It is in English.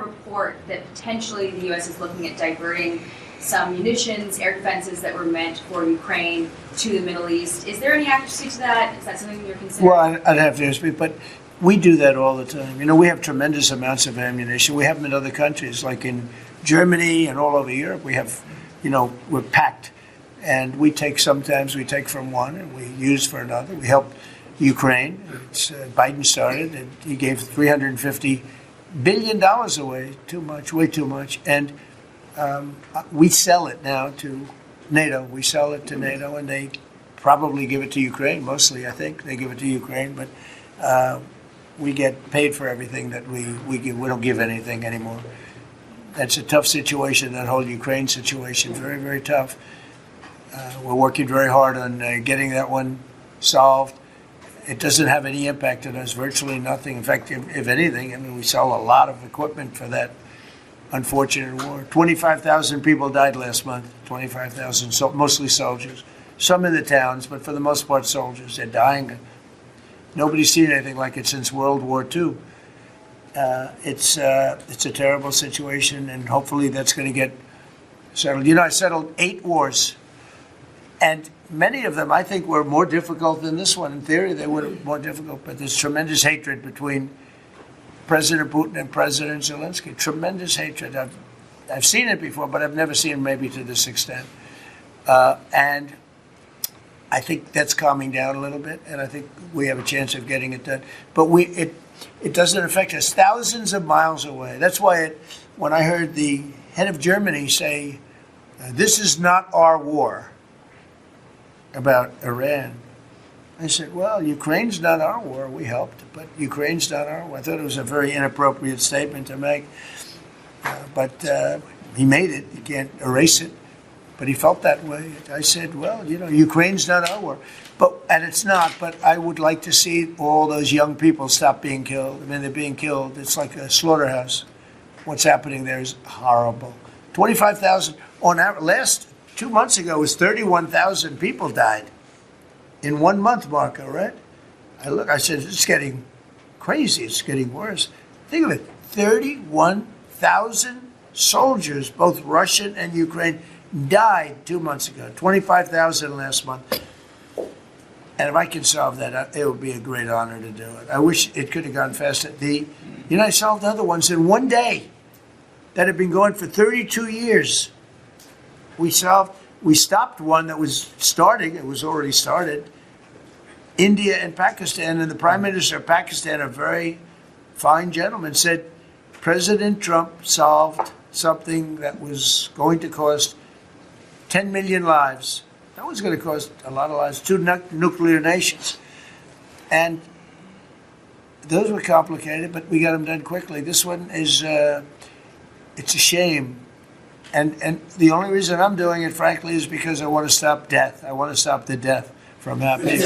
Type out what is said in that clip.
report that potentially the U.S. is looking at diverting some munitions, air defenses that were meant for Ukraine to the Middle East. Is there any accuracy to that? Is that something you're considering? Well, I'd have to ask you, but we do that all the time. You know, we have tremendous amounts of ammunition. We have them in other countries, like in Germany and all over Europe. We have, you know, we're packed. And sometimes we take from one and we use for another. We help Ukraine. Biden started, and he gave $350 billion away. Too much, way too much. And we sell it now to NATO. We sell it to NATO, and they probably give it to Ukraine. Mostly, I think, they give it to Ukraine. But we get paid for everything that we give. We don't give anything anymore. That's a tough situation, that whole Ukraine situation. Very, very tough. We're working very hard on getting that one solved. It doesn't have any impact on us, virtually nothing. In fact, if anything, I mean, we sell a lot of equipment for that unfortunate war. 25,000 people died last month, 25,000, so mostly soldiers. Some in the towns, but for the most part soldiers. They're dying. Nobody's seen anything like it since World War II. It's a terrible situation, and hopefully that's going to get settled. You know, I settled 8 wars. And many of them, I think, were more difficult than this one. In theory, they were more difficult, but there's tremendous hatred between President Putin and President Zelensky. Tremendous hatred. I've seen it before, but I've never seen it maybe to this extent. And I think that's calming down a little bit, and I think we have a chance of getting it done. But it doesn't affect us. Thousands of miles away. That's why when I heard the head of Germany say, "This is not our war," about Iran, I said, well, Ukraine's not our war. We helped, but Ukraine's not our war. I thought it was a very inappropriate statement to make, but he made it. You can't erase it, but he felt that way. I said, well, you know, Ukraine's not our war, and it's not, but I would like to see all those young people stop being killed. I mean, they're being killed. It's like a slaughterhouse. What's happening there is horrible. 25,000 on average. 2 months ago, it was 31,000 people died in 1 month, Marco, right? I said, it's getting crazy. It's getting worse. Think of it, 31,000 soldiers, both Russian and Ukrainian, died 2 months ago, 25,000 last month. And if I can solve that, it would be a great honor to do it. I wish it could have gone faster. I solved other ones in 1 day that had been going for 32 years. We stopped one that was starting. It was already started. India and Pakistan, and the Prime Minister of Pakistan, a very fine gentleman, said President Trump solved something that was going to cost 10 million lives. That was going to cost a lot of lives. 2 nuclear nations. And those were complicated, but we got them done quickly. This one is, it's a shame. And the only reason I'm doing it, frankly, is because I want to stop death. I want to stop the death from happening.